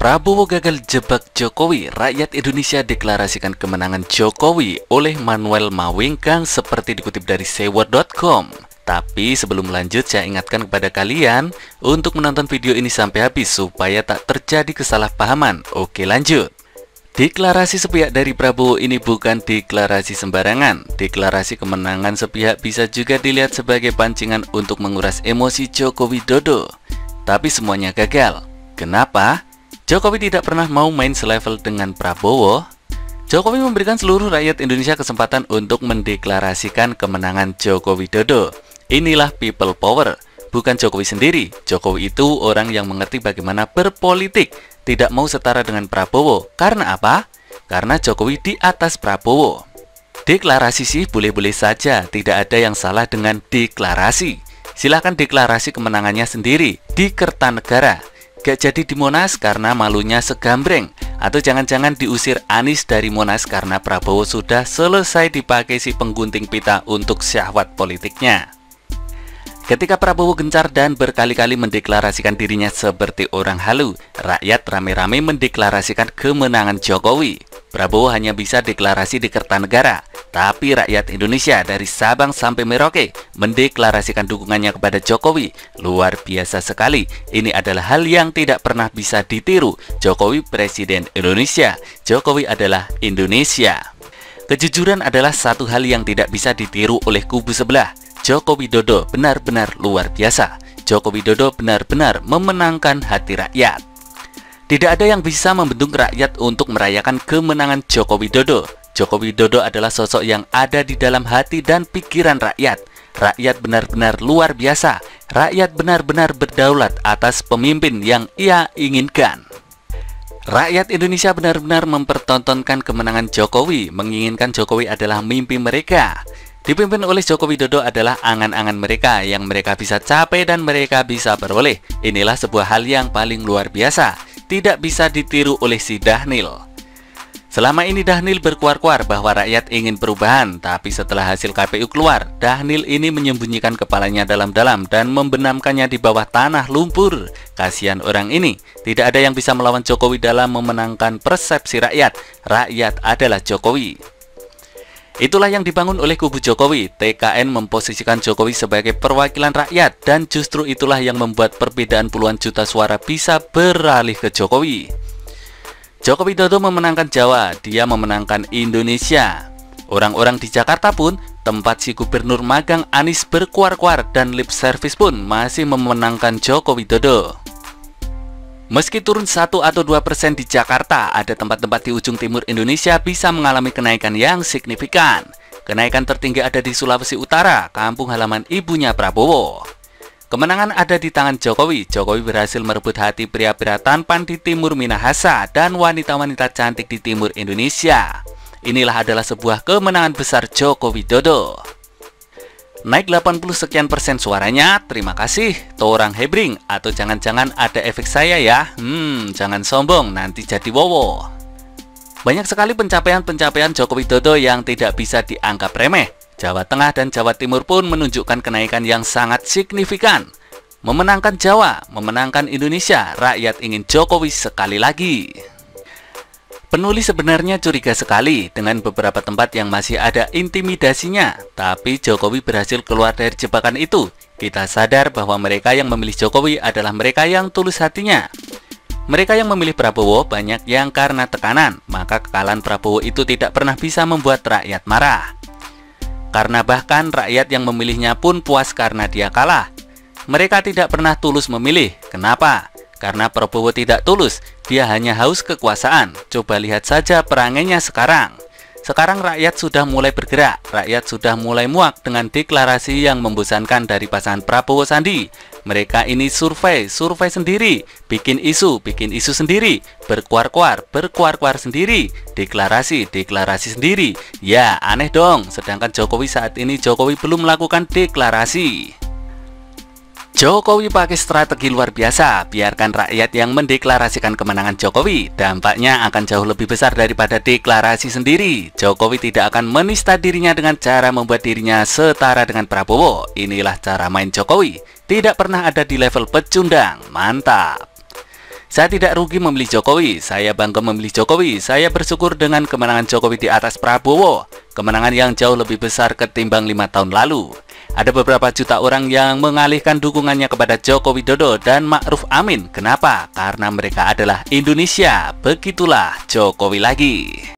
Prabowo gagal jebak Jokowi, rakyat Indonesia deklarasikan kemenangan Jokowi oleh Manuel Mawengkang seperti dikutip dari sewot.com. Tapi sebelum lanjut, saya ingatkan kepada kalian untuk menonton video ini sampai habis supaya tak terjadi kesalahpahaman. Oke, lanjut. Deklarasi sepihak dari Prabowo ini bukan deklarasi sembarangan. Deklarasi kemenangan sepihak bisa juga dilihat sebagai pancingan untuk menguras emosi Joko Widodo. Tapi semuanya gagal. Kenapa? Jokowi tidak pernah mau main selevel dengan Prabowo. Jokowi memberikan seluruh rakyat Indonesia kesempatan untuk mendeklarasikan kemenangan Joko Widodo. Inilah people power, bukan Jokowi sendiri. Jokowi itu orang yang mengerti bagaimana berpolitik, tidak mau setara dengan Prabowo. Karena apa? Karena Jokowi di atas Prabowo. Deklarasi sih boleh-boleh saja, tidak ada yang salah dengan deklarasi. Silahkan deklarasi kemenangannya sendiri di Kertanegara. Gak jadi di Monas karena malunya segambreng. Atau jangan-jangan diusir Anies dari Monas karena Prabowo sudah selesai dipakai si penggunting pita untuk syahwat politiknya. Ketika Prabowo gencar dan berkali-kali mendeklarasikan dirinya seperti orang halu, rakyat rame-rame mendeklarasikan kemenangan Jokowi. Prabowo hanya bisa deklarasi di Kertanegara, tapi rakyat Indonesia dari Sabang sampai Merauke mendeklarasikan dukungannya kepada Jokowi. Luar biasa sekali. Ini adalah hal yang tidak pernah bisa ditiru. Jokowi Presiden Indonesia. Jokowi adalah Indonesia. Kejujuran adalah satu hal yang tidak bisa ditiru oleh kubu sebelah. Joko Widodo benar-benar luar biasa. Joko Widodo benar-benar memenangkan hati rakyat. Tidak ada yang bisa membendung rakyat untuk merayakan kemenangan Joko Widodo. Joko Widodo adalah sosok yang ada di dalam hati dan pikiran rakyat. Rakyat benar-benar luar biasa. Rakyat benar-benar berdaulat atas pemimpin yang ia inginkan. Rakyat Indonesia benar-benar mempertontonkan kemenangan Jokowi. Menginginkan Jokowi adalah mimpi mereka. Dipimpin oleh Joko Widodo adalah angan-angan mereka yang mereka bisa capai dan mereka bisa peroleh. Inilah sebuah hal yang paling luar biasa. Tidak bisa ditiru oleh si Dhanil. Selama ini Dhanil berkuar-kuar bahwa rakyat ingin perubahan, tapi setelah hasil KPU keluar, Dhanil ini menyembunyikan kepalanya dalam-dalam dan membenamkannya di bawah tanah lumpur. Kasihan orang ini, tidak ada yang bisa melawan Jokowi dalam memenangkan persepsi rakyat. Rakyat adalah Jokowi. Itulah yang dibangun oleh kubu Jokowi. TKN memposisikan Jokowi sebagai perwakilan rakyat, dan justru itulah yang membuat perbedaan puluhan juta suara bisa beralih ke Jokowi. Joko Widodo memenangkan Jawa, dia memenangkan Indonesia. Orang-orang di Jakarta pun, tempat si gubernur magang Anies berkuar-kuar dan lip service pun masih memenangkan Joko Widodo. Meski turun 1 atau 2% di Jakarta, ada tempat-tempat di ujung timur Indonesia bisa mengalami kenaikan yang signifikan. Kenaikan tertinggi ada di Sulawesi Utara, kampung halaman ibunya Prabowo. Kemenangan ada di tangan Jokowi. Jokowi berhasil merebut hati pria-pria tampan di timur Minahasa dan wanita-wanita cantik di timur Indonesia. Inilah adalah sebuah kemenangan besar Joko Widodo. Naik 80 sekian persen suaranya, terima kasih, Torang Hebring. Atau jangan-jangan ada efek saya ya. Jangan sombong, nanti jadi wowo. Banyak sekali pencapaian-pencapaian Joko Widodo yang tidak bisa dianggap remeh. Jawa Tengah dan Jawa Timur pun menunjukkan kenaikan yang sangat signifikan. Memenangkan Jawa, memenangkan Indonesia, rakyat ingin Jokowi sekali lagi. Penulis sebenarnya curiga sekali dengan beberapa tempat yang masih ada intimidasinya, tapi Jokowi berhasil keluar dari jebakan itu. Kita sadar bahwa mereka yang memilih Jokowi adalah mereka yang tulus hatinya. Mereka yang memilih Prabowo banyak yang karena tekanan, maka kekalahan Prabowo itu tidak pernah bisa membuat rakyat marah. Karena bahkan rakyat yang memilihnya pun puas karena dia kalah. Mereka tidak pernah tulus memilih. Kenapa? Karena Prabowo tidak tulus, dia hanya haus kekuasaan. Coba lihat saja perangainya sekarang. Sekarang rakyat sudah mulai bergerak, rakyat sudah mulai muak dengan deklarasi yang membosankan dari pasangan Prabowo Sandi. Mereka ini survei sendiri, bikin isu sendiri, berkuar-kuar sendiri, deklarasi sendiri. Ya, aneh dong, sedangkan Jokowi saat ini Jokowi belum melakukan deklarasi. Jokowi pakai strategi luar biasa, biarkan rakyat yang mendeklarasikan kemenangan Jokowi. Dampaknya akan jauh lebih besar daripada deklarasi sendiri. Jokowi tidak akan menista dirinya dengan cara membuat dirinya setara dengan Prabowo. Inilah cara main Jokowi. Tidak pernah ada di level pecundang. Mantap. Saya tidak rugi memilih Jokowi, saya bangga memilih Jokowi, saya bersyukur dengan kemenangan Jokowi di atas Prabowo, kemenangan yang jauh lebih besar ketimbang 5 tahun lalu. Ada beberapa juta orang yang mengalihkan dukungannya kepada Joko Widodo dan Ma'ruf Amin. Kenapa? Karena mereka adalah Indonesia. Begitulah Jokowi lagi.